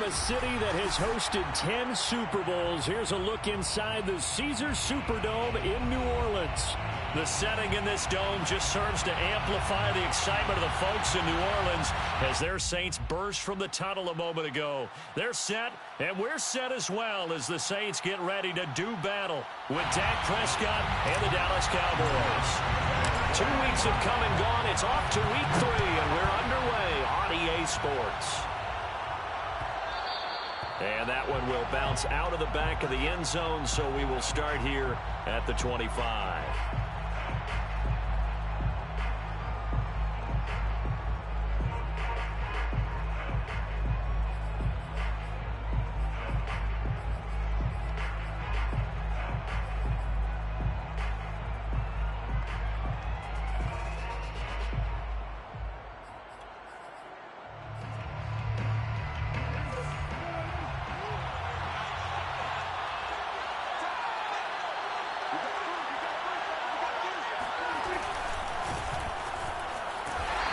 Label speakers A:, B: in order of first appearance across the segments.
A: a city that has hosted 10 Super Bowls. Here's a look inside the Caesars Superdome in New Orleans. The setting in this dome just serves to amplify the excitement of the folks in New Orleans as their Saints burst from the tunnel a moment ago. They're set, and we're set as well as the Saints get ready to do battle with Dak Prescott and the Dallas Cowboys. 2 weeks have come and gone. It's off to week 3, and we're underway on EA Sports. And that one will bounce out of the back of the end zone, so we will start here at the 25.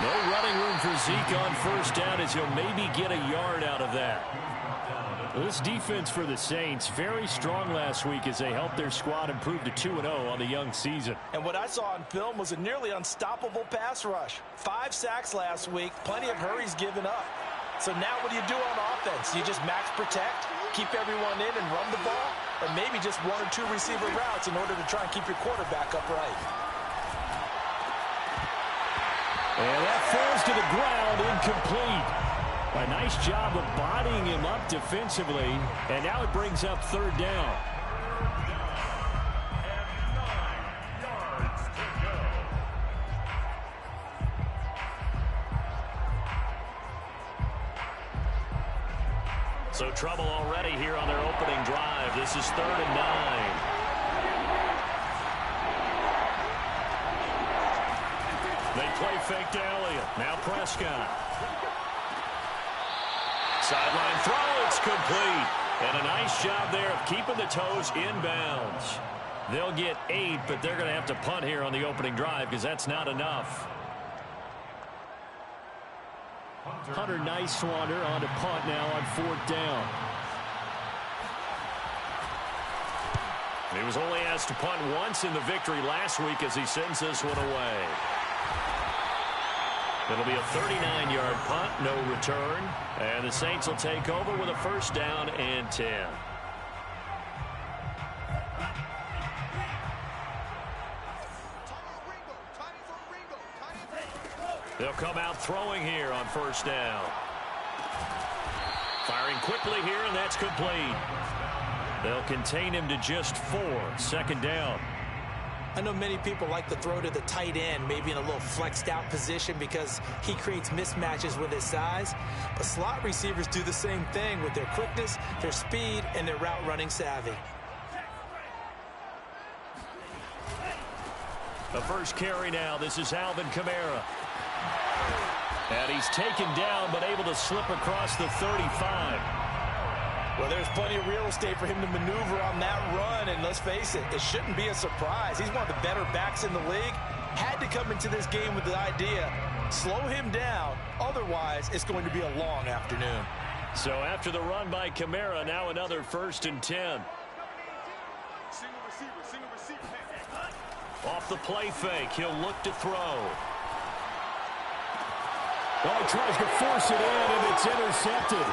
A: No running room for Zeke on first down as he'll maybe get a yard out of that. This defense for the Saints, very strong last week as they helped their squad improve to 2-0 on the young season.
B: And what I saw on film was a nearly unstoppable pass rush. 5 sacks last week, plenty of hurries given up. So now what do you do on offense? You just max protect, keep everyone in and run the ball, or maybe just 1 or 2 receiver routes in order to try and keep your quarterback upright.
A: And that falls to the ground, incomplete. A nice job of bodying him up defensively, and now it brings up third down. So trouble already here on their opening drive. This is 3rd and 9. They play fake to Elliott. Now Prescott. Sideline throw. It's complete. And a nice job there of keeping the toes inbounds. They'll get 8, but they're going to have to punt here on the opening drive because that's not enough. Hunter Nicewander on to punt now on 4th down. He was only asked to punt once in the victory last week as he sends this one away. It'll be a 39-yard punt, no return. And the Saints will take over with a 1st down and 10. They'll come out throwing here on 1st down. Firing quickly here, and that's complete. They'll contain him to just 4. 2nd down.
B: I know many people like to throw to the tight end, maybe in a little flexed out position because he creates mismatches with his size. But slot receivers do the same thing with their quickness, their speed, and their route running savvy.
A: The first carry now. This is Alvin Kamara. And he's taken down but able to slip across the 35.
B: Well, there's plenty of real estate for him to maneuver on that run, and let's face it, it shouldn't be a surprise. He's one of the better backs in the league. Had to come into this game with the idea, slow him down, otherwise it's going to be a long afternoon.
A: So after the run by Kamara, now another 1st and 10. Off the play fake, he'll look to throw. Well, he tries to force it in, and it's intercepted.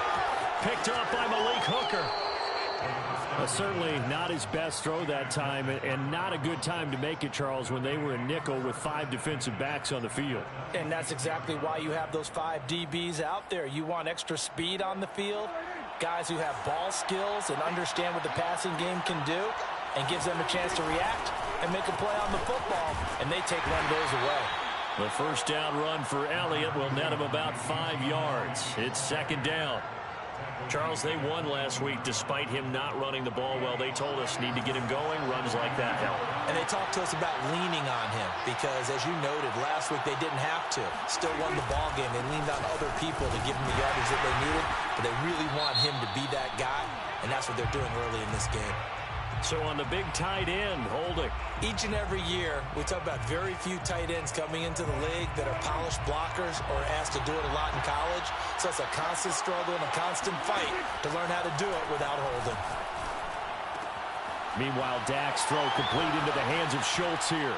A: Picked up by Malik Hooker. Certainly not his best throw that time, and not a good time to make it, Charles, when they were in nickel with 5 defensive backs on the field.
B: And that's exactly why you have those 5 DBs out there. You want extra speed on the field, guys who have ball skills and understand what the passing game can do, and gives them a chance to react and make a play on the football, and they take one of those away.
A: The 1st down run for Elliott will net him about 5 yards. It's 2nd down. Charles, they won last week despite him not running the ball well. They told us need to get him going. Runs like that help.
B: And they talked to us about leaning on him because, as you noted, last week they didn't have to. Still won the ball game. They leaned on other people to give him the yardage that they needed, but they really want him to be that guy, and that's what they're doing early in this game.
A: So on the big tight end, holding.
B: Each and every year, we talk about very few tight ends coming into the league that are polished blockers or asked to do it a lot in college. So it's a constant struggle and a constant fight to learn how to do it without holding.
A: Meanwhile, Dak's throw complete into the hands of Schultz here.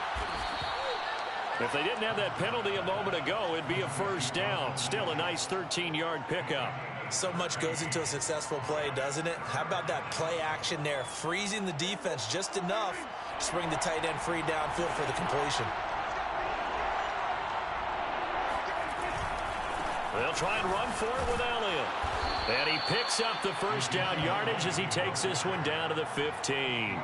A: If they didn't have that penalty a moment ago, it'd be a first down. Still a nice 13-yard pickup.
B: So much goes into a successful play, doesn't it? How about that play action there, freezing the defense just enough to bring the tight end free downfield for the completion.
A: They'll try and run for it with Elliott. And he picks up the first down yardage as he takes this one down to the 15.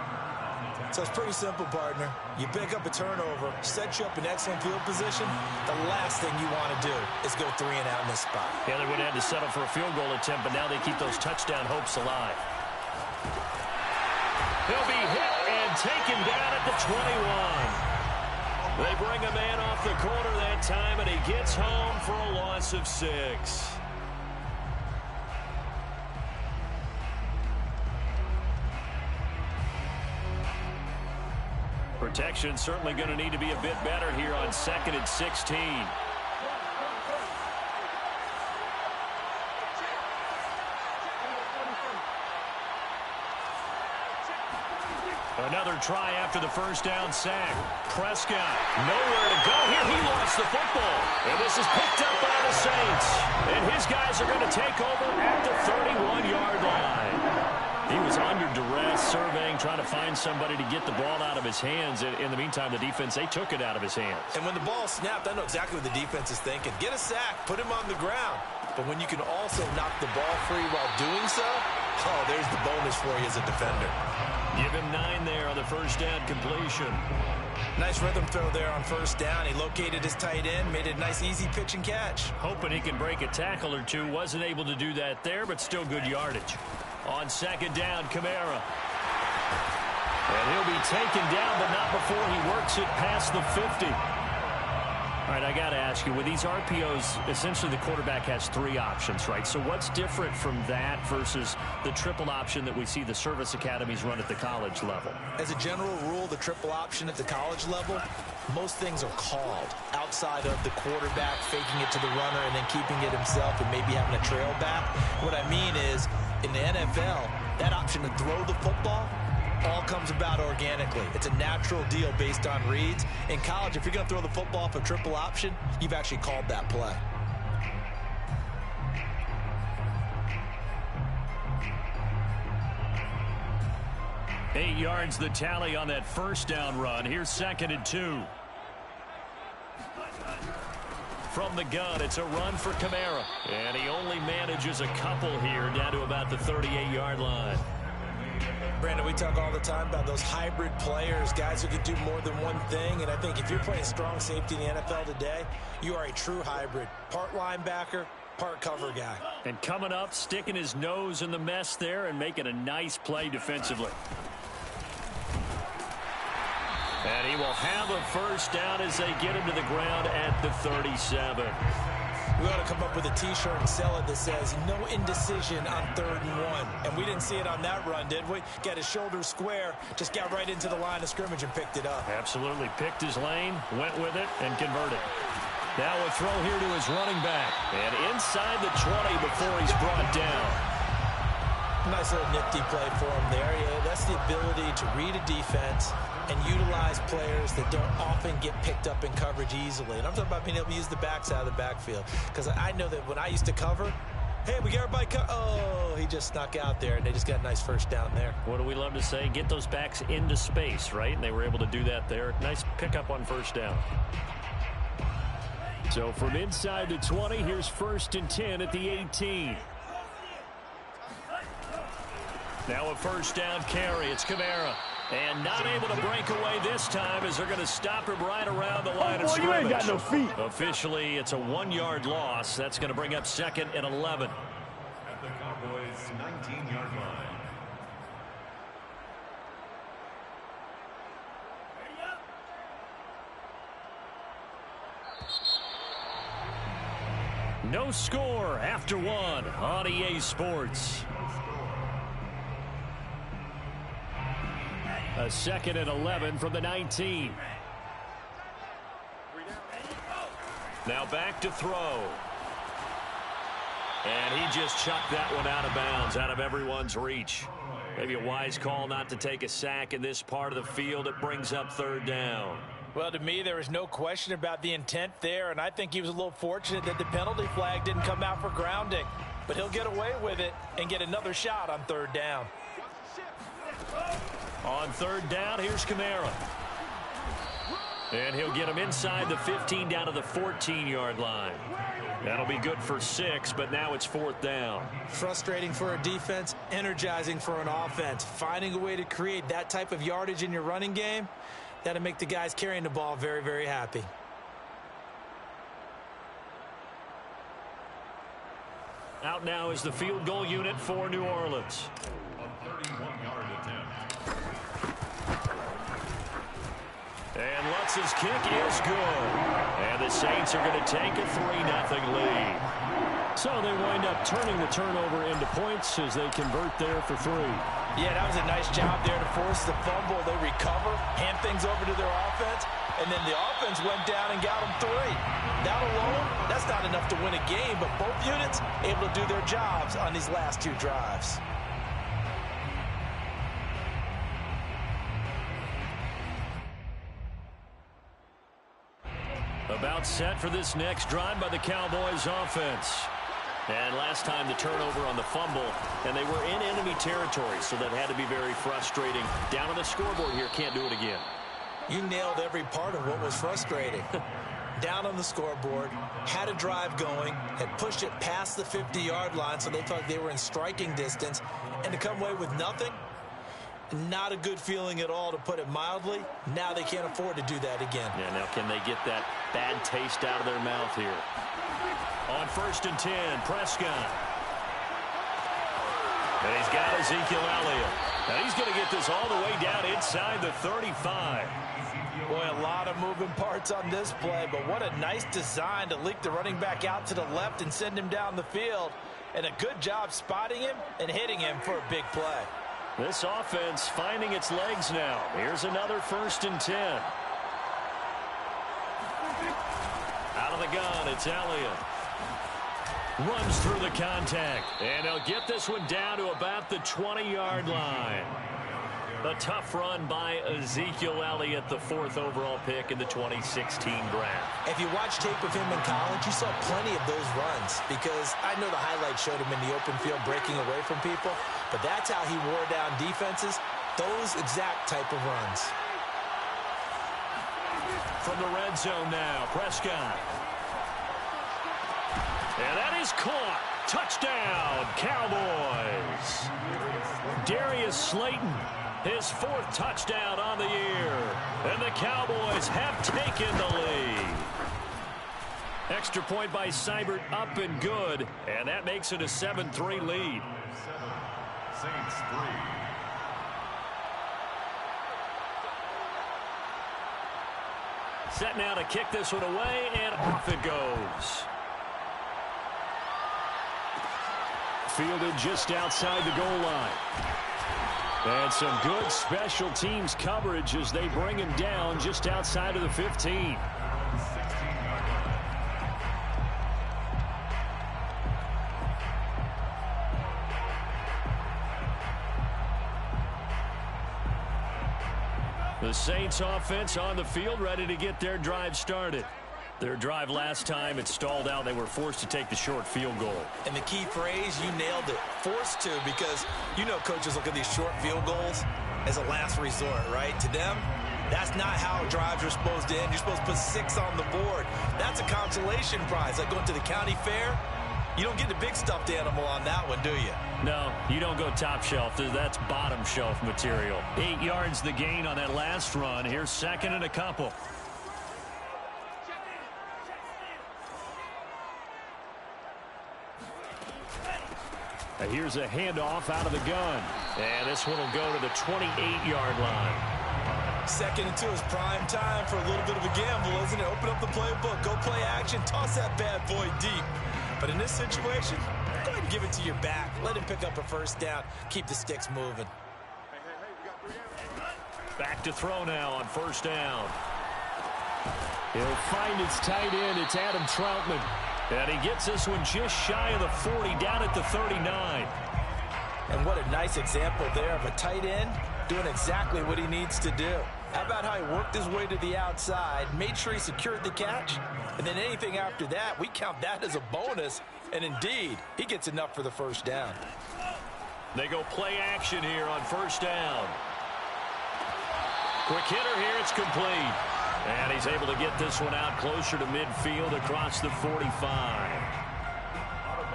B: So it's pretty simple, partner. You pick up a turnover, set you up in excellent field position. The last thing you want to do is go 3 and out in this spot.
A: Yeah, they would have had to settle for a field goal attempt, but now they keep those touchdown hopes alive. He'll be hit and taken down at the 21. They bring a man off the corner that time, and he gets home for a loss of 6. Protection certainly going to need to be a bit better here on 2nd and 16. Another try after the first down sack. Prescott, nowhere to go here. He lost the football. And this is picked up by the Saints. And his guys are going to take over at the 31-yard line. He was under duress, surveying, trying to find somebody to get the ball out of his hands. In the meantime, the defense, they took it out of his hands. And when the ball snapped, I know exactly what the defense is thinking. Get a sack, put him on the ground. But when you can also knock the ball free while doing so, oh, there's the bonus for you as a defender. Give him 9 there on the first down completion. Nice rhythm throw there on first down. He located his tight end, made it a nice, easy pitch and catch. Hoping he can break a tackle or two. Wasn't able to do that there, but still good yardage. On 2nd down, Kamara. And he'll be taken down, but not before he works it past the 50. All right, I got to ask you, with these RPOs, essentially the quarterback has 3 options, right? So what's different from that versus the triple option that we see the service academies run at the college level? As a general rule, the triple option at the college level, most things are called outside of the quarterback faking it to the runner and then keeping it himself and maybe having a trail back. What I mean is, in the NFL, that option to throw the football all comes about organically. It's a natural deal based on reads. In college, if you're going to throw the football for triple option, you've actually called that play. Eight yards the tally on that first down run. Here's 2nd and 2. From the gun, it's a run for Kamara. And he only manages a couple here down to about the 38-yard line. Brandon, we talk all the time about those hybrid players, guys who can do more than one thing. And I think if you're playing strong safety in the NFL today, you are a true hybrid. Part linebacker, part cover guy. And coming up, sticking his nose in the mess there and making a nice play defensively. And he will have a first down as they get him to the ground at the 37. We ought to come up with a T-shirt and sell it that says, no indecision on 3rd and 1. And we didn't see it on that run, did we? Got his shoulders square, just got right into the line of scrimmage and picked it up. Absolutely. Picked his lane, went with it, and converted. Now a throw here to his running back. And inside the 20 before he's brought down. Nice little nifty play for him there. Yeah, that's the ability to read a defense and utilize players that don't often get picked up in coverage easily. And I'm talking about being able to use the backside of the backfield. Because I know that when I used to cover, hey, we got everybody oh, he just snuck out there, and they just got a nice first down there. What do we love to say? Get those backs into space, right? And they were able to do that there. Nice pickup on first down. So from inside the 20, here's 1st and 10 at the 18. Now a first down carry. It's Kamara. And not able to break away this time as they're going to stop him right around the line of scrimmage. You ain't got no feet. Officially, it's a 1-yard loss. That's going to bring up 2nd and 11.
C: At the Cowboys' 19-yard line.
A: No score after 1 on EA Sports. A 2nd and 11 from the 19. Now back to throw. And he just chucked that one out of bounds, out of everyone's reach. Maybe a wise call not to take a sack in this part of the field. It brings up 3rd down.
B: Well, to me, there is no question about the intent there, and I think he was a little fortunate that the penalty flag didn't come out for grounding. But he'll get away with it and get another shot on 3rd down.
A: On 3rd down, here's Kamara. And he'll get him inside the 15 down to the 14-yard line. That'll be good for 6, but now it's 4th down.
B: Frustrating for a defense, energizing for an offense. Finding a way to create that type of yardage in your running game, that'll make the guys carrying the ball very, very happy.
A: Out now is the field goal unit for New Orleans.
C: A 31-yard attempt.
A: And Lutz's kick is good. And the Saints are going to take a 3-0 lead. So they wind up turning the turnover into points as they convert there for 3.
B: Yeah, that was a nice job there to force the fumble. They recover, hand things over to their offense, and then the offense went down and got them 3. That alone, that's not enough to win a game, but both units able to do their jobs on these last 2 drives.
A: About set for this next drive by the Cowboys offense. And last time the turnover on the fumble, and they were in enemy territory, so that had to be very frustrating. Down on the scoreboard here, can't do it again.
B: You nailed every part of what was frustrating. Down on the scoreboard, had a drive going, had pushed it past the 50-yard line, so they thought they were in striking distance, and to come away with nothing, not a good feeling at all, to put it mildly. Now they can't afford to do that again.
A: Yeah, now can they get that bad taste out of their mouth here? On 1st and 10, Prescott. And he's got Ezekiel Elliott. Now he's going to get this all the way down inside the 35.
B: Boy, a lot of moving parts on this play, but what a nice design to leak the running back out to the left and send him down the field. And a good job spotting him and hitting him for a big play.
A: This offense finding its legs now. Here's another 1st and 10. Out of the gun, it's Elliott. Runs through the contact. And they'll get this one down to about the 20-yard line. A tough run by Ezekiel Elliott, the 4th overall pick in the 2016 draft.
B: If you watch tape of him in college, you saw plenty of those runs, because I know the highlights showed him in the open field breaking away from people, but that's how he wore down defenses, those exact type of runs.
A: From the red zone now, Prescott. And that is caught. Touchdown, Cowboys. Darius Slayton, his 4th touchdown on the year. And the Cowboys have taken the lead. Extra point by Seibert, up and good. And that makes it a 7-3 lead.
C: 7, Saints 3.
A: Set now to kick this one away, and off it goes. Fielded just outside the goal line. And some good special teams coverage as they bring him down just outside of the 15. The Saints offense on the field, ready to get their drive started. Their drive last time, it stalled out. They were forced to take the short field goal.
B: And the key phrase, you nailed it, forced to, because you know coaches look at these short field goals as a last resort, right? To them, that's not how drives are supposed to end. You're supposed to put 6 on the board. That's a consolation prize, like going to the county fair. You don't get the big stuffed animal on that one, do you?
A: No, you don't go top shelf. That's bottom shelf material. 8 yards the gain on that last run. Here's 2nd and a couple. And here's a handoff out of the gun. And this one will go to the 28-yard line.
B: 2nd and 2 is prime time for a little bit of a gamble, isn't it? Open up the playbook, go play action, toss that bad boy deep. But in this situation, go ahead and give it to your back. Let him pick up a 1st down. Keep the sticks moving.
A: Back to throw now on first down.
D: He'll find his tight end. It's Adam Troutman.
A: And he gets this one just shy of the 40, down at the 39.
B: And what a nice example there of a tight end doing exactly what he needs to do. How about how he worked his way to the outside, made sure he secured the catch, and then anything after that, we count that as a bonus. And indeed, he gets enough for the first down.
A: They go play action here on first down. Quick hitter here, it's complete. And he's able to get this one out closer to midfield across the 45.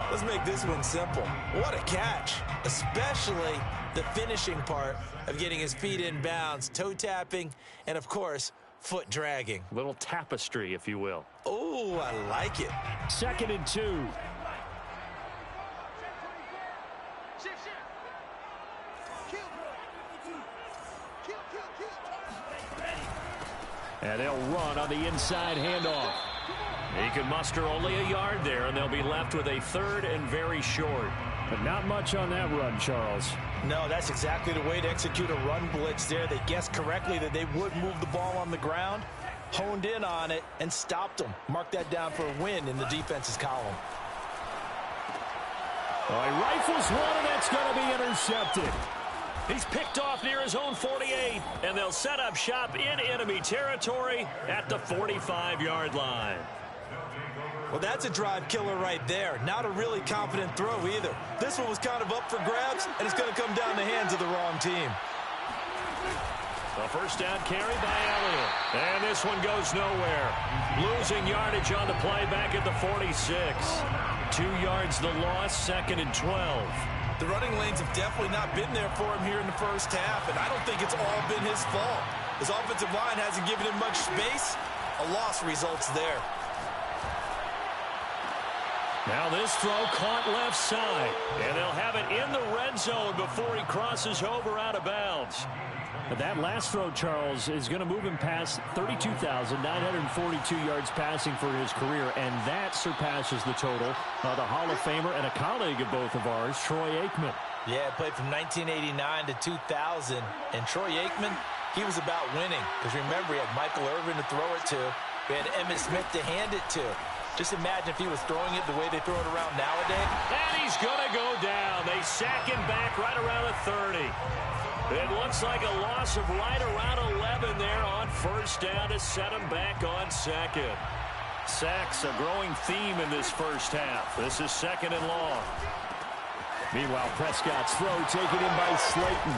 B: Let's make this one simple. What a catch, especially the finishing part of getting his feet in bounds, toe tapping, and of course, foot dragging.
A: Little tapestry, if you will.
B: Oh, I like it.
D: 2nd and 2.
A: And they'll run on the inside handoff. He can muster only a yard there, and they'll be left with a 3rd and very short.
D: But not much on that run, Charles.
B: No, that's exactly the way to execute a run blitz there. They guessed correctly that they would move the ball on the ground, honed in on it, and stopped them. Mark that down for a win in the defense's column.
D: Oh, he rifles one, and that's going to be intercepted.
A: He's picked off near his own 48, and they'll set up shop in enemy territory at the 45-yard line.
B: Well, that's a drive killer right there. Not a really confident throw either. This one was kind of up for grabs, and it's going to come down the hands of the wrong team.
A: A first down carry by Elliott. And this one goes nowhere. Losing yardage on the play back at the 46. 2 yards the loss, 2nd and 12.
B: The running lanes have definitely not been there for him here in the first half, and I don't think it's all been his fault. His offensive line hasn't given him much space. A loss results there.
A: Now this throw caught left side, and they'll have it in the red zone before he crosses over out of bounds.
D: But that last throw, Charles, is going to move him past 32,942 yards passing for his career, and that surpasses the total of the Hall of Famer and a colleague of both of ours, Troy Aikman.
B: Yeah, played from 1989 to 2000, and Troy Aikman, he was about winning. Because remember, he had Michael Irvin to throw it to. We had Emmitt Smith to hand it to. Just imagine if he was throwing it the way they throw it around nowadays.
A: And he's going to go down. They sack him back right around the 30. It looks like a loss of right around 11 there on first down to set him back on 2nd. Sacks a growing theme in this first half. This is 2nd and long.
D: Meanwhile, Prescott's throw taken in by Slayton.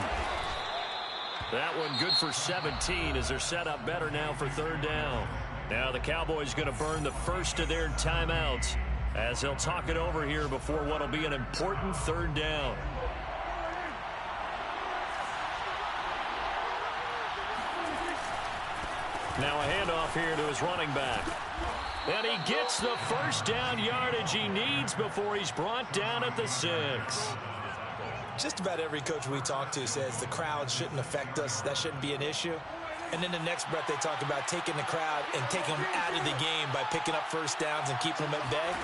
A: That one good for 17 as they're set up better now for 3rd down. Now the Cowboys going to burn the first of their timeouts as they'll talk it over here before what will be an important 3rd down. Now a handoff here to his running back. And he gets the first down yardage he needs before he's brought down at the 6.
B: Just about every coach we talk to says the crowd shouldn't affect us. That shouldn't be an issue. And then the next breath they talk about taking the crowd and taking them out of the game by picking up first downs and keeping them at bay.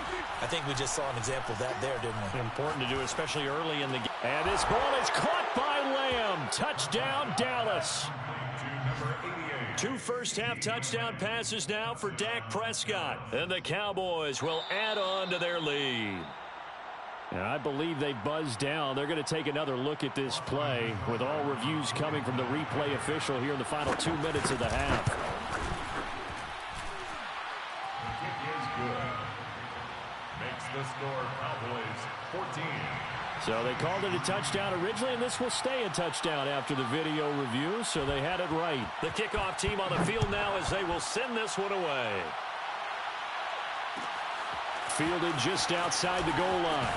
B: I think we just saw an example of that there, didn't we?
A: Important to do, especially early in the game.
D: And this ball is caught by Lamb. Touchdown, Dallas.
A: 2 first-half touchdown passes now for Dak Prescott. And the Cowboys will add on to their lead.
D: And I believe they buzzed down. They're going to take another look at this play with all reviews coming from the replay official here in the final 2 minutes of the half.
C: The kick is good. Makes the score Cowboys 14.
D: So they called it a touchdown originally, and this will stay a touchdown after the video review, so they had it right.
A: The kickoff team on the field now as they will send this one away.
D: Fielded just outside the goal line.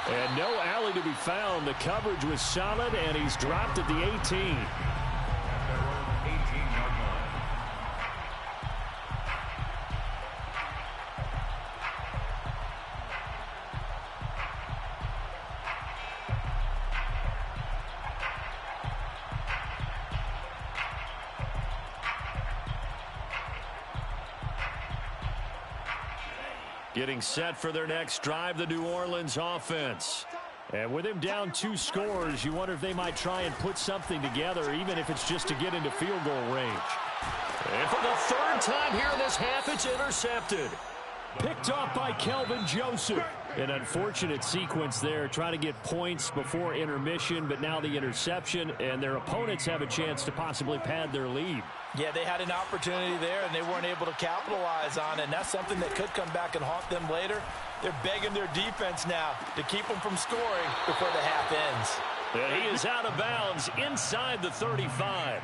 D: And no alley to be found. The coverage was solid, and he's dropped at the 18.
C: At their own 18-yard line.
A: Getting set for their next drive, the New Orleans offense.
D: And with him down 2 scores, you wonder if they might try and put something together, even if it's just to get into field goal range.
A: And for the 3rd time here in this half, it's intercepted.
D: Picked off by Kelvin Joseph. An unfortunate sequence there, trying to get points before intermission, but now the interception, and their opponents have a chance to possibly pad their lead.
B: Yeah, they had an opportunity there, and they weren't able to capitalize on it, and that's something that could come back and haunt them later. They're begging their defense now to keep them from scoring before the half ends.
A: And he is out of bounds inside the 35.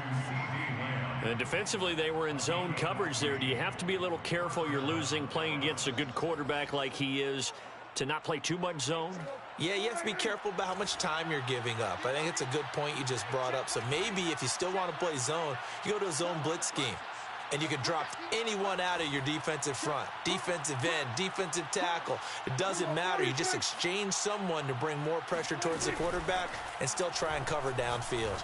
A: And defensively, they were in zone coverage there. Do you have to be a little careful? You're losing, playing against a good quarterback like he is, to not play too much zone?
B: Yeah, you have to be careful about how much time you're giving up. I think it's a good point you just brought up. So maybe if you still want to play zone, you go to a zone blitz scheme. And you can drop anyone out of your defensive front. Defensive end, defensive tackle. It doesn't matter. You just exchange someone to bring more pressure towards the quarterback and still try and cover downfield.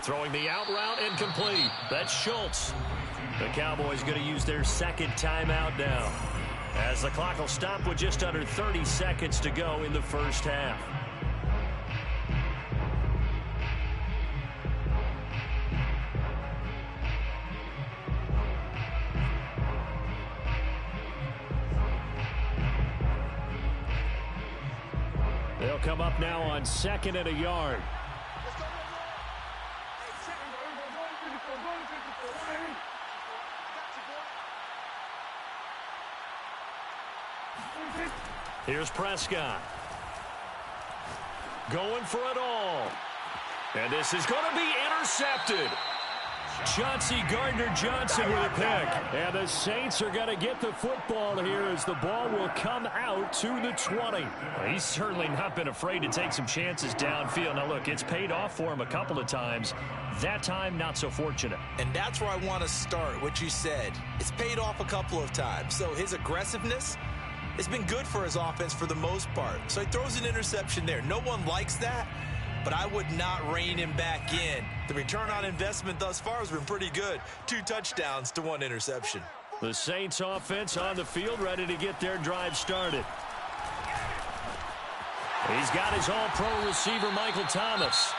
A: Throwing the out route and complete. That's Schultz. The Cowboys going to use their 2nd timeout now, as the clock will stop with just under 30 seconds to go in the first half.
D: They'll come up now on 2nd and a yard.
A: Here's Prescott. Going for it all. And this is going to be intercepted.
D: Chauncey Gardner-Johnson with a pick. And the Saints are going to get the football here as the ball will come out to the 20.
A: Well, he's certainly not been afraid to take some chances downfield. Now, look, it's paid off for him a couple of times. That time, not so fortunate.
B: And that's where I want to start, what you said. It's paid off a couple of times. So his aggressiveness, it's been good for his offense for the most part. So he throws an interception there. No one likes that, but I would not rein him back in. The return on investment thus far has been pretty good. 2 touchdowns to 1 interception.
D: The Saints offense on the field, ready to get their drive started.
A: He's got his all-pro receiver, Michael Thomas.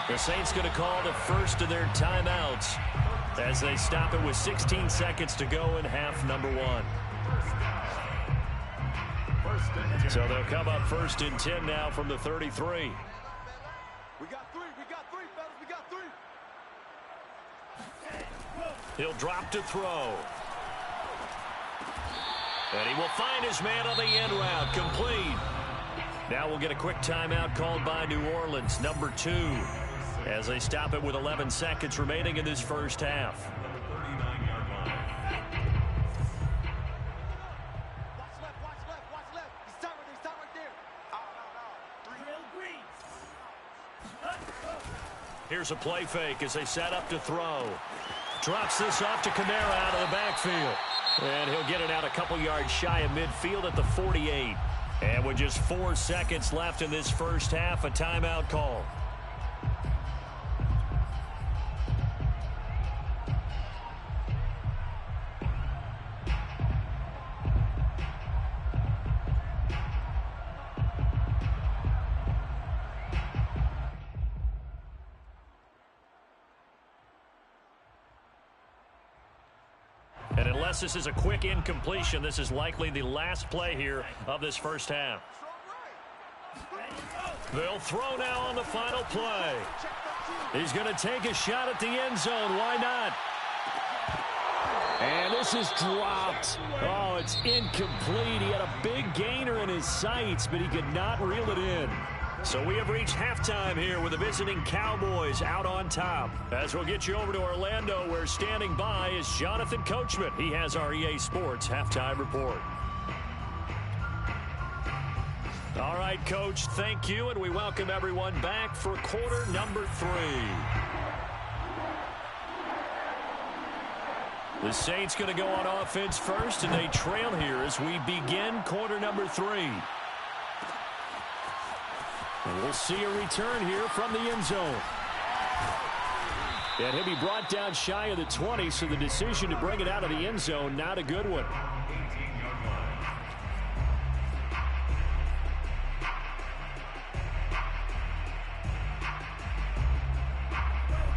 A: The Saints going to call the first of their timeouts as they stop it with 16 seconds to go in half number 1. So they'll come up 1st and 10 now from the 33.
E: We got 3, fellas, we got 3.
A: He'll drop to throw. And he will find his man on the end route, complete. Now we'll get a quick timeout called by New Orleans, number 2, as they stop it with 11 seconds remaining in this first half. Here's a play fake as they set up to throw. Drops this off to Kamara out of the backfield. And he'll get it out a couple yards shy of midfield at the 48. And with just 4 seconds left in this first half, a timeout call. And unless this is a quick incompletion, this is likely the last play here of this first half. They'll throw now on the final play.
D: He's going to take a shot at the end zone. Why not? And this is dropped. Oh, it's incomplete. He had a big gainer in his sights, but he could not reel it in.
A: So we have reached halftime here with the visiting Cowboys out on top. As we'll get you over to Orlando, where standing by is Jonathan Coachman. He has our EA Sports halftime report. All right, Coach, thank you, and we welcome everyone back for quarter number 3. The Saints going to go on offense first, and they trail here as we begin quarter number 3. And we'll see a return here from the end zone. And he'll be brought down shy of the 20, so the decision to bring it out of the end zone, not a good one.
C: 18-yard line.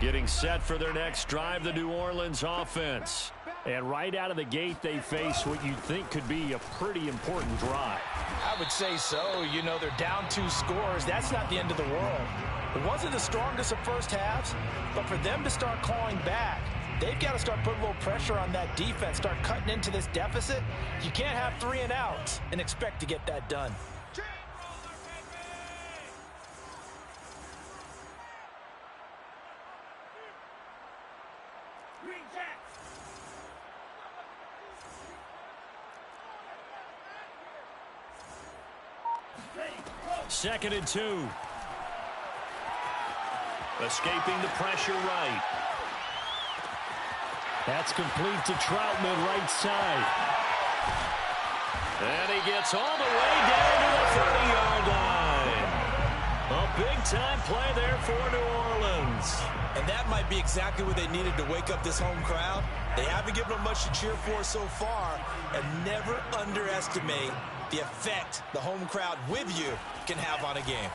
A: Getting set for their next drive, the New Orleans offense.
D: And right out of the gate, they face what you'd think could be a pretty important drive.
B: I would say so. You know, they're down 2 scores. That's not the end of the world. It wasn't the strongest of first halves, but for them to start clawing back, they've got to start putting a little pressure on that defense, start cutting into this deficit. You can't have 3 and outs and expect to get that done.
A: Second and 2. Escaping the pressure right.
D: That's complete to Troutman, right side.
A: And he gets all the way down to the 30-yard line. A big-time play there for New Orleans.
B: And that might be exactly what they needed to wake up this home crowd. They haven't given them much to cheer for so far, and never underestimate the effect the home crowd with you can have on a game.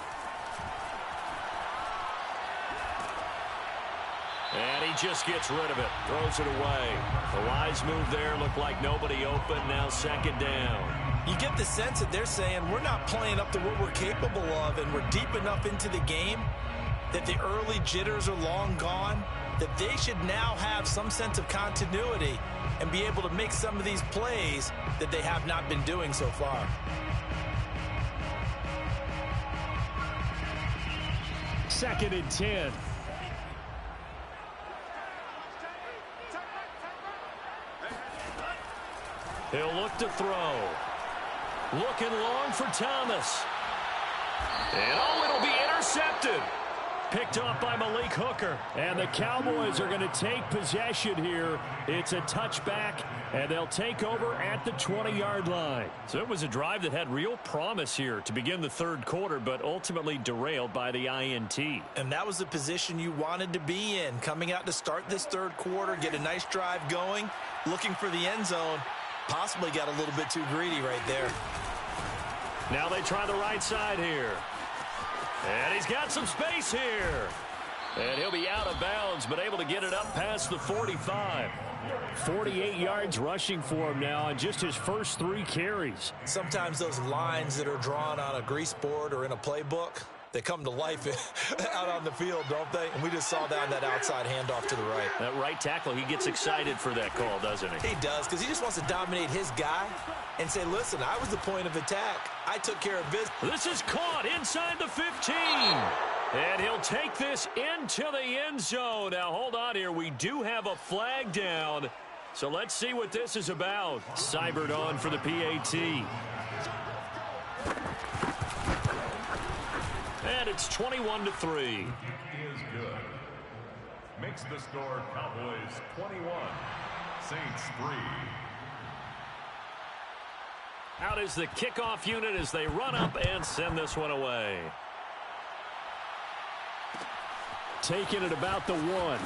A: And he just gets rid of it, throws it away. A wise move there, looked like nobody open, now second down.
B: You get the sense that they're saying we're not playing up to what we're capable of, and we're deep enough into the game that the early jitters are long gone, that they should now have some sense of continuity and be able to make some of these plays that they have not been doing so far.
D: Second and 10.
A: He'll look to throw. Looking long for Thomas. And oh, it'll be intercepted. Picked off by Malik Hooker.
D: And the Cowboys are going to take possession here. It's a touchback, and they'll take over at the 20-yard line.
A: So it was a drive that had real promise here to begin the third quarter, but ultimately derailed by the INT.
B: And that was the position you wanted to be in, coming out to start this third quarter, get a nice drive going, looking for the end zone. Possibly got a little bit too greedy right there.
A: Now they try the right side here. And he's got some space here. And he'll be out of bounds, but able to get it up past the 45.
D: 48 yards rushing for him now in just his first 3 carries.
B: Sometimes those lines that are drawn on a grease board or in a playbook, they come to life out on the field, don't they? And we just saw that outside handoff to the right.
A: That right tackle, he gets excited for that call, doesn't he?
B: He does, because he just wants to dominate his guy and say, listen, I was the point of attack. I took care of business.
A: This is caught inside the 15. And he'll take this into the end zone. Now, hold on here. We do have a flag down. So let's see what this is about. Seibert on for the PAT. And it's 21-3.
C: Is good. Makes the score Cowboys 21, Saints 3.
A: Out is the kickoff unit as they run up and send this one away.
D: Taking it about the 1.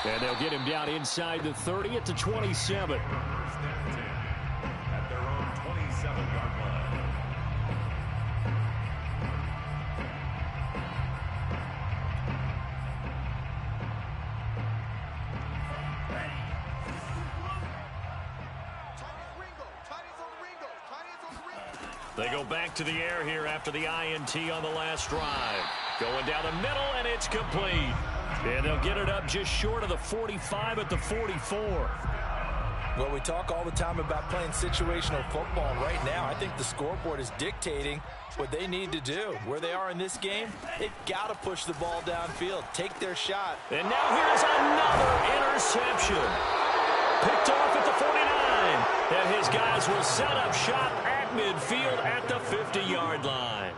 D: And they'll get him down inside the 30 at the 27.
C: At their own 27-yard line.
A: They go back to the air here after the INT on the last drive. Going down the middle, and it's complete. And they'll get it up just short of the 45 at the 44.
B: Well, we talk all the time about playing situational football. Right now, I think the scoreboard is dictating what they need to do. Where they are in this game, they've got to push the ball downfield, take their shot.
A: And now here's another interception. Picked off at the 49. And his guys will set up shop at midfield at the 50-yard line.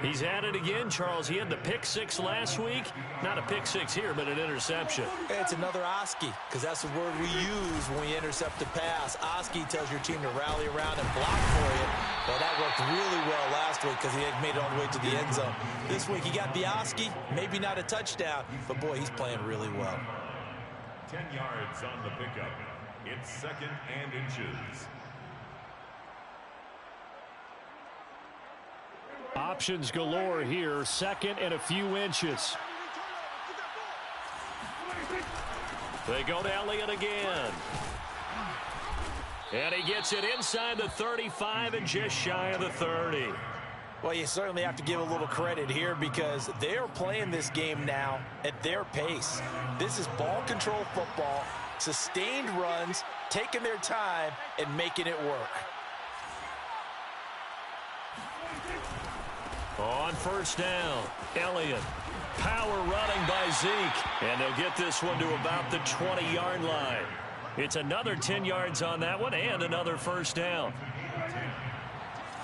A: He's at it again, Charles. He had the pick 6 last week. Not a pick 6 here, but an interception.
B: It's another Oski, because that's the word we use when we intercept a pass. Oski tells your team to rally around and block for you. Well, that worked really well last week because he had made it all the way to the end zone. This week he got the Oski, maybe not a touchdown, but boy, he's playing really well.
C: 10 yards on the pickup. It's 2nd and inches.
D: Options galore here. Second and a few inches.
A: They go to Elliott again. And he gets it inside the 35 and just shy of the 30.
B: Well, you certainly have to give a little credit here because they're playing this game now at their pace. This is ball control football, sustained runs, taking their time, and making it work.
A: On first down, Elliott. Power running by Zeke. And they'll get this one to about the 20-yard line. It's another 10 yards on that one and another first down.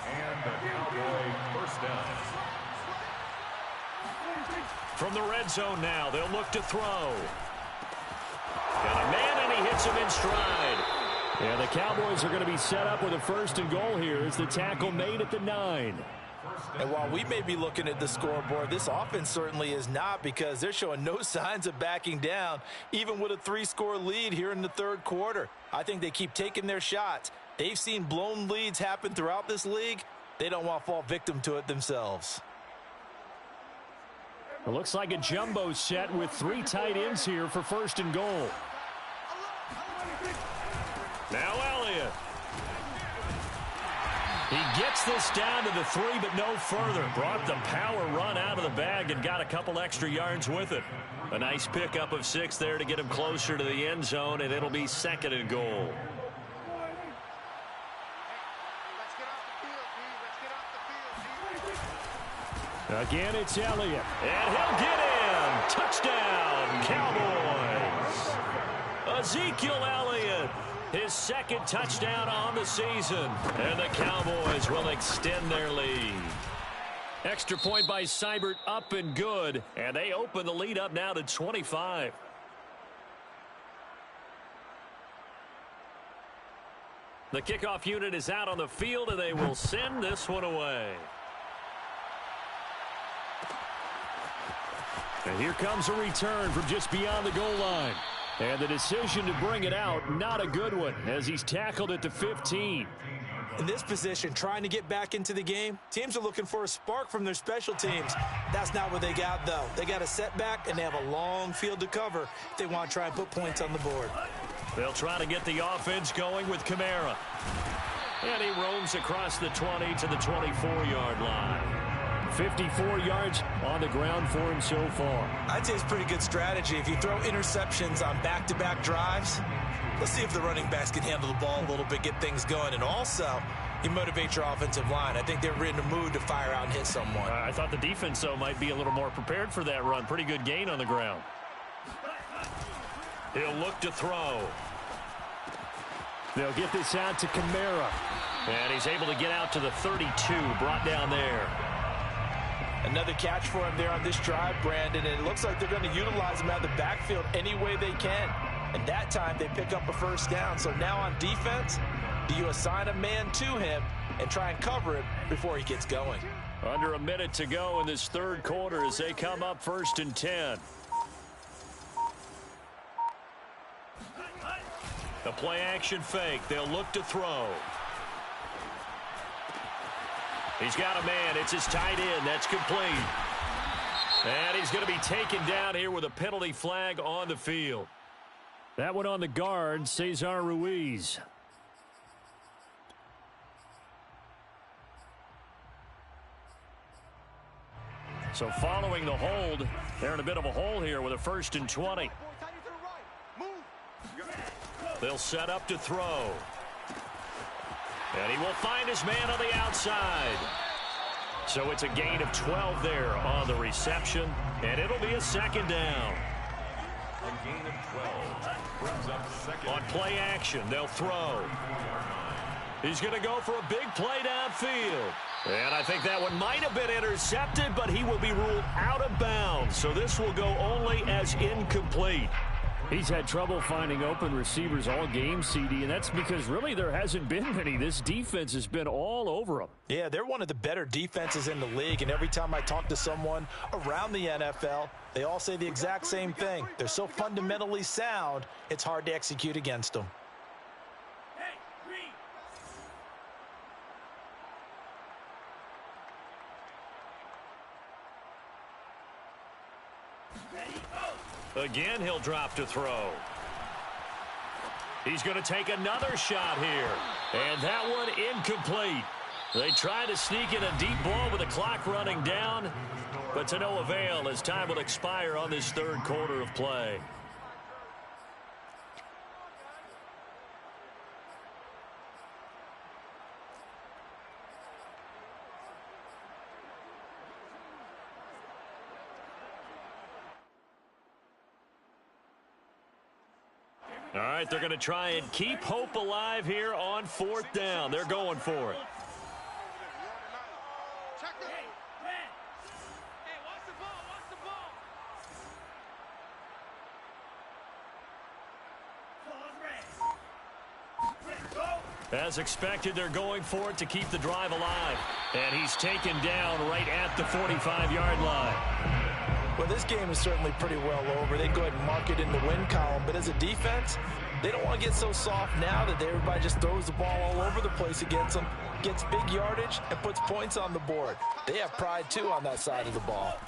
C: And the Cowboy first down.
A: From the red zone now, they'll look to throw. Got a man, and he hits him in stride.
D: And the Cowboys are going to be set up with a first and goal here as the tackle made at the 9.
B: And while we may be looking at the scoreboard, this offense certainly is not because they're showing no signs of backing down, even with a 3-score lead here in the third quarter. I think they keep taking their shots. They've seen blown leads happen throughout this league. They don't want to fall victim to it themselves.
D: It looks like a jumbo set with 3 tight ends here for first and goal.
A: Now Elliott. He gets this down to the 3, but no further. Brought the power run out of the bag and got a couple extra yards with it. A nice pickup of 6 there to get him closer to the end zone, and it'll be second and goal.
D: Again, it's Elliott.
A: And he'll get in. Touchdown, Cowboys. Ezekiel Elliott, his second touchdown on the season. And the Cowboys will extend their lead. Extra point by Seibert, up and good. And they open the lead up now to 25. The kickoff unit is out on the field, and they will send this one away.
D: And here comes a return from just beyond the goal line. And the decision to bring it out, not a good one, as he's tackled at the 15.
B: In this position, trying to get back into the game, teams are looking for a spark from their special teams. That's not what they got, though. They got a setback, and they have a long field to cover if they want to try and put points on the board.
A: They'll try to get the offense going with Kamara. And he roams across the 20 to the 24-yard line.
D: 54 yards on the ground for him so far.
B: I'd say it's pretty good strategy. If you throw interceptions on back-to-back drives, let's see if the running backs can handle the ball a little bit, get things going. And also, you motivate your offensive line. I think they're in the mood to fire out and hit someone.
A: I thought the defense, though, might be a little more prepared for that run. Pretty good gain on the ground. He'll look to throw.
D: They'll get this out to Kamara.
A: And he's able to get out to the 32, brought down there.
B: Another catch for him there on this drive, Brandon, and it looks like they're going to utilize him out of the backfield any way they can. And that time they pick up a first down. So now on defense, do you assign a man to him and try and cover him before he gets going?
A: Under a minute to go in this third quarter as they come up first and 10. The play action fake. They'll look to throw. He's got a man. It's his tight end. That's complete. And he's going to be taken down here with a penalty flag on the field.
D: That one on the guard, Cesar Ruiz.
A: So following the hold, they're in a bit of a hole here with a first and 20. They'll set up to throw. And he will find his man on the outside. So it's a gain of 12 there on the reception. And it'll be a second down.
C: A gain of 12 brings up second.
A: On play action, they'll throw. He's going to go for a big play downfield. And I think that one might have been intercepted, but he will be ruled out of bounds. So this will go only as incomplete.
D: He's had trouble finding open receivers all game, CD, and that's because really there hasn't been many. This defense has been all over them.
B: Yeah, they're one of the better defenses in the league, and every time I talk to someone around the NFL, they all say the exact same thing. They're so fundamentally sound, it's hard to execute against them.
A: Again, he'll drop to throw. He's going to take another shot here. And that one incomplete. They try to sneak in a deep ball with the clock running down, but to no avail as time will expire on this third quarter of play. All right, they're going to try and keep hope alive here on fourth down. They're going for it. As expected, they're going for it to keep the drive alive. And he's taken down right at the 45-yard line.
B: Well, this game is certainly pretty well over. They'd go ahead and mark it in the win column. But as a defense, they don't want to get so soft now that everybody just throws the ball all over the place against them, gets big yardage, and puts points on the board. They have pride, too, on that side of the ball.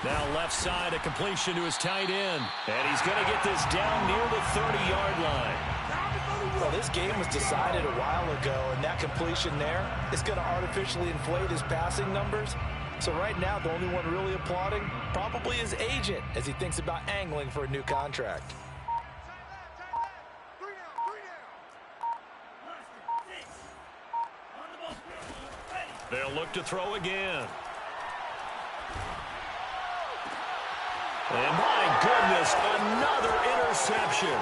A: Now left side, a completion to his tight end. And he's going to get this down near the 30-yard line.
B: Well, this game was decided a while ago, and that completion there is going to artificially inflate his passing numbers. So right now, the only one really applauding probably his agent as he thinks about angling for a new contract.
A: They'll look to throw again. And my goodness, another interception.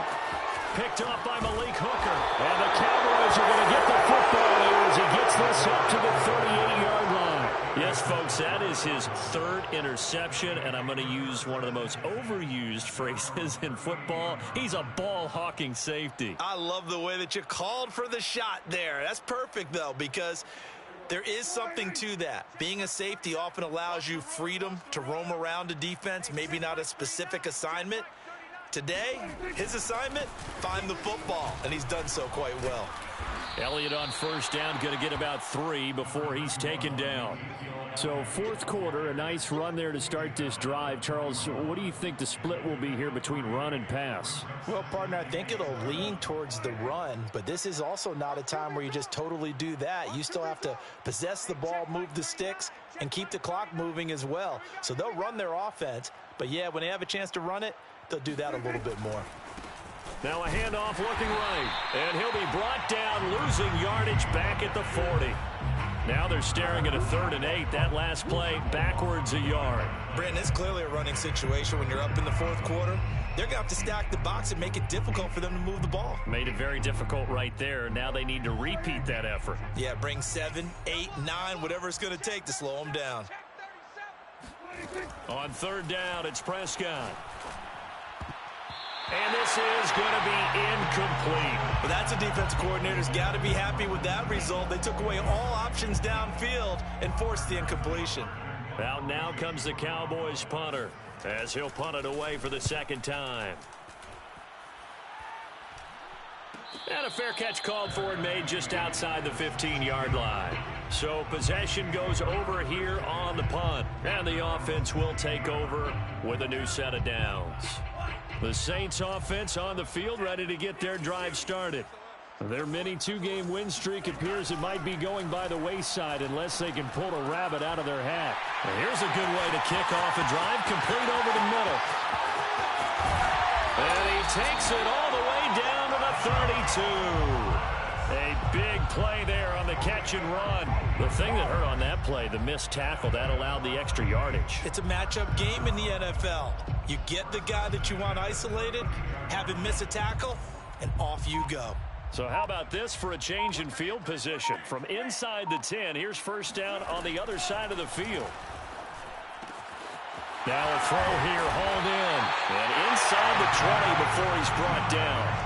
A: Picked up by Malik Hooker. And the Cowboys are going to get the football here as he gets this up to the 38-yard line. Yes, folks, that is his third interception, and I'm going to use one of the most overused phrases in football. He's a ball-hawking safety.
B: I love the way that you called for the shot there. That's perfect, though, because there is something to that. Being a safety often allows you freedom to roam around a defense, maybe not a specific assignment. Today, his assignment, find the football, and he's done so quite well.
A: Elliott on first down, going to get about 3 before he's taken down.
D: So fourth quarter, a nice run there to start this drive. Charles, what do you think the split will be here between run and pass?
B: Well, partner, I think it'll lean towards the run, but this is also not a time where you just totally do that. You still have to possess the ball, move the sticks, and keep the clock moving as well. So they'll run their offense, but yeah, when they have a chance to run it, they'll do that a little bit more.
A: Now a handoff looking right, and he'll be brought down, losing yardage back at the 40. Now they're staring at a 3rd and 8. That last play backwards a yard.
B: Brandon, it's clearly a running situation when you're up in the fourth quarter. They're going to have to stack the box and make it difficult for them to move the ball.
A: Made it very difficult right there. Now they need to repeat that effort.
B: Yeah, bring 7, 8, 9, whatever it's going to take to slow them down.
A: On 3rd down, it's Prescott. And this is going to be incomplete.
B: But that's a defensive coordinator's got to be happy with that result. They took away all options downfield and forced the incompletion.
A: Out now comes the Cowboys punter as he'll punt it away for the 2nd time. And a fair catch called for and made just outside the 15-yard line. So possession goes over here on the punt. And the offense will take over with a new set of downs. The Saints offense on the field ready to get their drive started. Their mini 2-game win streak appears it might be going by the wayside unless they can pull a rabbit out of their hat. And here's a good way to kick off a drive, complete over the middle. And he takes it all the way down to the 32. A big play there on the catch and run. The thing that hurt on that play, the missed tackle, that allowed the extra yardage.
B: It's a matchup game in the NFL. You get the guy that you want isolated, have him miss a tackle, and off you go.
A: So how about this for a change in field position? From inside the 10, here's first down on the other side of the field. Now a throw here, hauled in. And inside the 20 before he's brought down.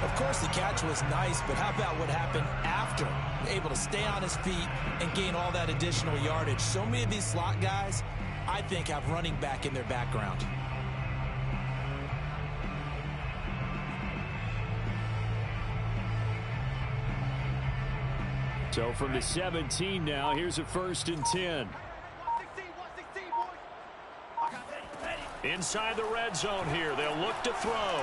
B: Of course, the catch was nice, but how about what happened after? Able to stay on his feet and gain all that additional yardage. So many of these slot guys, I think, have running back in their background.
D: So from the 17 now, here's a 1st and 10.
A: Inside the red zone here, they'll look to throw.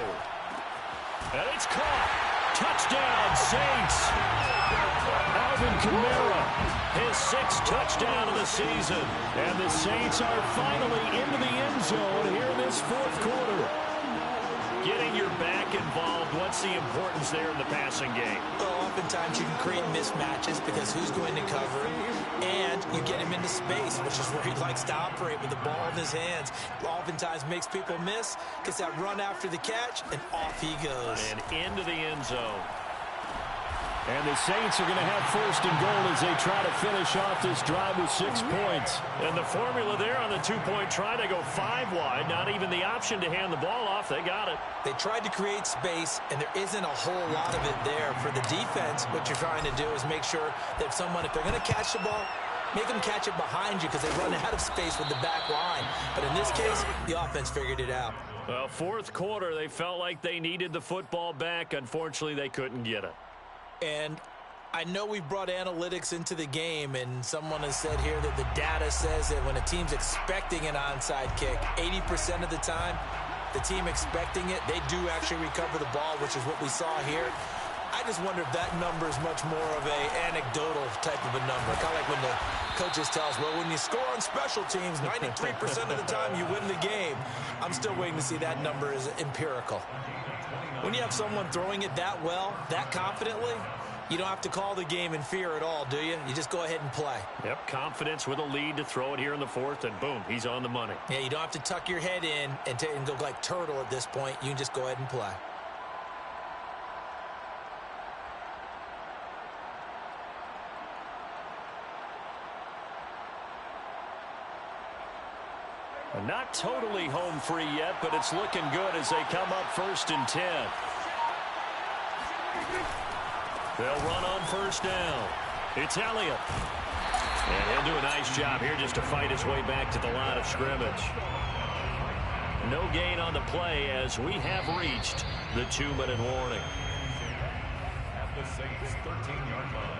A: And it's caught. Touchdown, Saints. Alvin Kamara, his 6th touchdown of the season. And the Saints are finally into the end zone here in this 4th quarter. Getting your back involved, what's the importance there in the passing game?
B: Well, oftentimes you can create mismatches because who's going to cover him, and you get him into space, which is where he likes to operate with the ball in his hands. Oftentimes makes people miss, gets that run after the catch, and off he goes.
A: And into the end zone.
D: And the Saints are going to have 1st and goal as they try to finish off this drive with 6 points.
A: And the formula there on the 2-point try to go 5 wide. Not even the option to hand the ball off. They got it.
B: They tried to create space, and there isn't a whole lot of it there. For the defense, what you're trying to do is make sure that if they're going to catch the ball, make them catch it behind you because they run out of space with the back line. But in this case, the offense figured it out.
A: Well, 4th quarter, they felt like they needed the football back. Unfortunately, they couldn't get it.
B: And I know we've brought analytics into the game, and someone has said here that the data says that when a team's expecting an onside kick, 80% of the time, the team expecting it, they do actually recover the ball, which is what we saw here. I just wonder if that number is much more of a anecdotal type of a number. Kind of like when the coaches tell us, well, when you score on special teams, 93% of the time you win the game. I'm still waiting to see that number is empirical. When you have someone throwing it that well, that confidently, you don't have to call the game in fear at all, do you? You just go ahead and play.
A: Yep, confidence with a lead to throw it here in the 4th, and boom, he's on the money.
B: Yeah, you don't have to tuck your head in and go like turtle at this point. You can just go ahead and play.
A: Not totally home free yet, but it's looking good as they come up 1st and 10. They'll run on 1st down. It's Elliott. And he'll do a nice job here just to fight his way back to the line of scrimmage. No gain on the play as we have reached the 2-minute warning.
C: At the Saints' 13-yard line.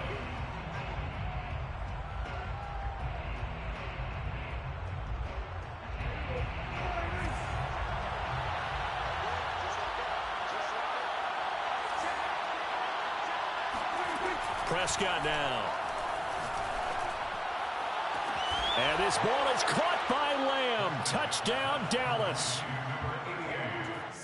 A: Prescott now. And this ball is caught by Lamb. Touchdown, Dallas.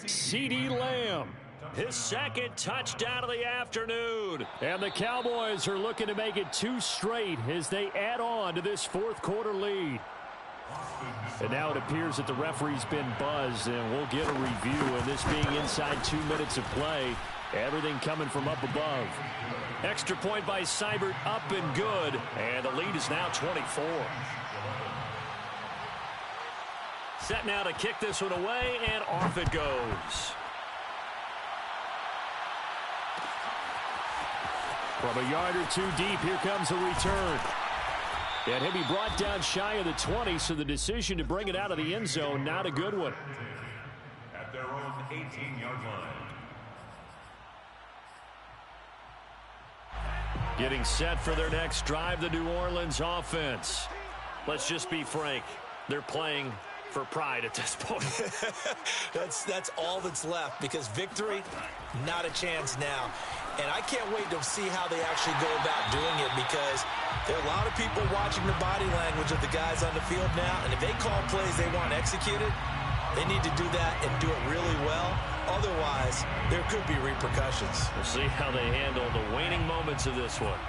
A: CeeDee Lamb. His 2nd touchdown of the afternoon.
D: And the Cowboys are looking to make it 2 straight as they add on to this 4th quarter lead. And now it appears that the referee's been buzzed, and we'll get a review of this being inside 2 minutes of play. Everything coming from up above.
A: Extra point by Seibert, up and good. And the lead is now 24. Set now to kick this one away, and off it goes.
D: From a yard or 2 deep, here comes a return. And he'll be brought down shy of the 20, so the decision to bring it out of the end zone, not a good one.
C: At their own 18-yard line.
A: Getting set for their next drive, the New Orleans offense. Let's just be frank. They're playing for pride at this point.
B: That's all that's left, because victory, not a chance now. And I can't wait to see how they actually go about doing it, because there are a lot of people watching the body language of the guys on the field now, and if they call plays they want executed, they need to do that and do it really well. Otherwise, there could be repercussions.
A: We'll see how they handle the waning moments of this one.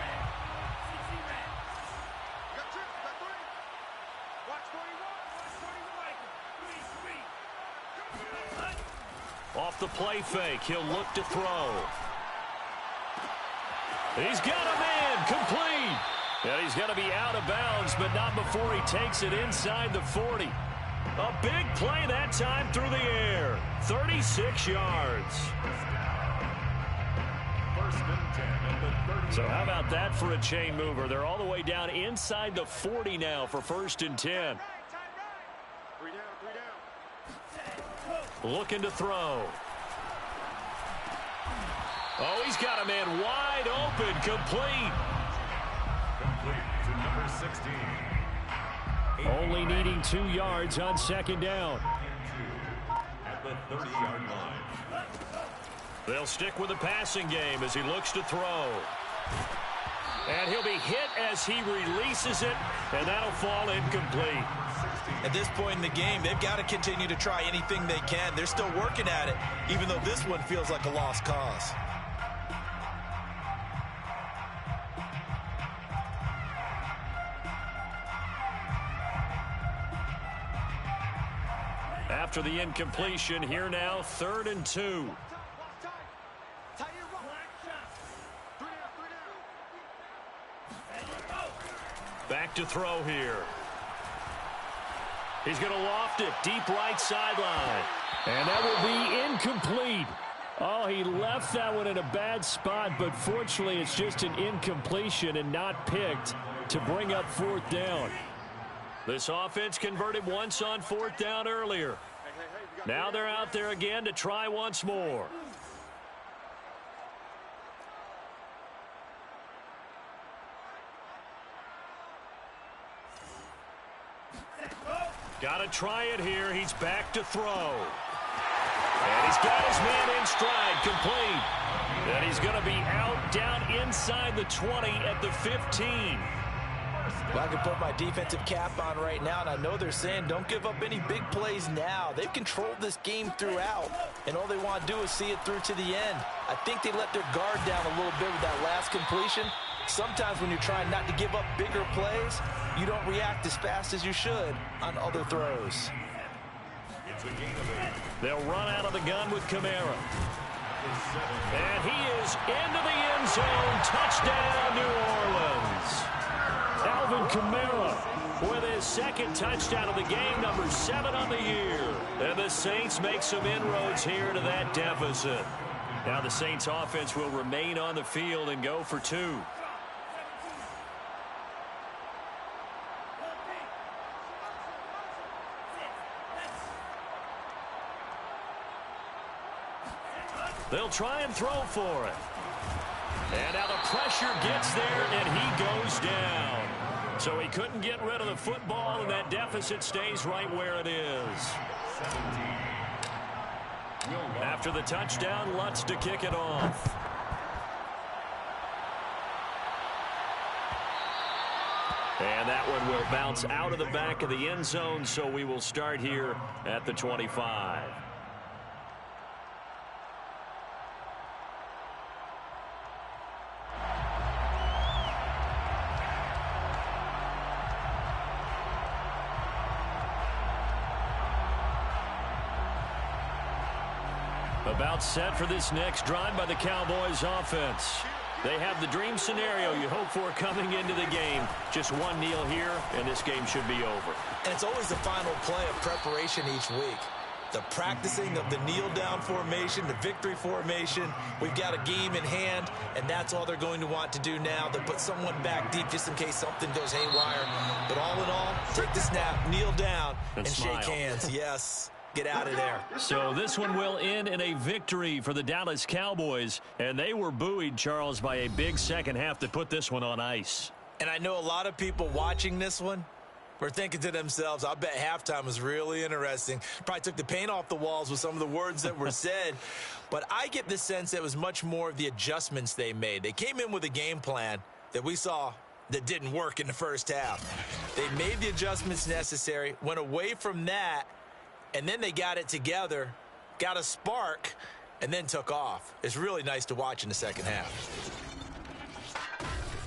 A: Off the play fake, he'll look to throw. He's got a man, complete. And he's going to be out of bounds, but not before he takes it inside the 40. A big play that time through the air. 36 yards.
C: 1st and 10 at the 30.
A: So how about that for a chain mover? They're all the way down inside the 40 now for 1st and 10.
E: 3 down.
A: Looking to throw. Oh, he's got a man wide open, complete.
C: Complete to number 16.
D: Only needing 2 yards on 2nd down.
C: the 30-yard line.
A: They'll stick with the passing game as he looks to throw. And he'll be hit as he releases it, and that'll fall incomplete.
B: At this point in the game, they've got to continue to try anything they can. They're still working at it, even though this one feels like a lost cause.
A: After the incompletion, here now, 3rd and 2. Back to throw here. He's going to loft it deep right sideline. And that will be incomplete. Oh, he left that one in a bad spot, but fortunately it's just an incompletion and not picked to bring up 4th down. This offense converted once on 4th down earlier. Now they're out there again to try once more. Got to try it here. He's back to throw. And he's got his man in stride, complete. And he's going to be out down inside the 20 at the 15.
B: Well, I can put my defensive cap on right now, and I know they're saying don't give up any big plays now. They've controlled this game throughout, and all they want to do is see it through to the end. I think they let their guard down a little bit with that last completion. Sometimes when you're trying not to give up bigger plays, you don't react as fast as you should on other throws.
A: They'll run out of the gun with Kamara. And he is into the end zone. Touchdown, New Orleans. Alvin Kamara with his 2nd touchdown of the game, number 7 on the year. And the Saints make some inroads here to that deficit. Now the Saints offense will remain on the field and go for 2. They'll try and throw for it. And now the pressure gets there, and he goes down. So he couldn't get rid of the football, and that deficit stays right where it is. After the touchdown, Lutz to kick it off. And that one will bounce out of the back of the end zone, so we will start here at the 25. About set for this next drive by the Cowboys offense. They have the dream scenario you hope for coming into the game. Just one kneel here, and this game should be over.
B: And it's always the final play of preparation each week. The practicing of the kneel-down formation, the victory formation. We've got a game in hand, and that's all they're going to want to do now. They'll put someone back deep just in case something goes haywire. But all in all, take the snap, kneel down, and shake hands. Yes. Get out of there.
A: So this one will end in a victory for the Dallas Cowboys, and they were buoyed, Charles, by a big second half that put this one on ice.
B: And I know a lot of people watching this one were thinking to themselves, I bet halftime was really interesting. Probably took the paint off the walls with some of the words that were said. But I get the sense that it was much more of the adjustments they made. They came in with a game plan that we saw that didn't work in the first half. They made the adjustments necessary, went away from that, and then they got it together, got a spark, and then took off. It's really nice to watch in the second half.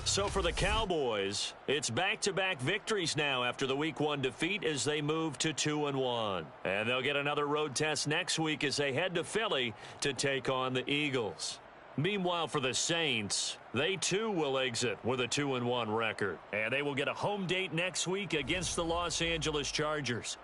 A: So for the Cowboys, it's back-to-back victories now after the Week 1 defeat as they move to 2-1. And they'll get another road test next week as they head to Philly to take on the Eagles. Meanwhile, for the Saints, they too will exit with a 2-1 record. And they will get a home date next week against the Los Angeles Chargers.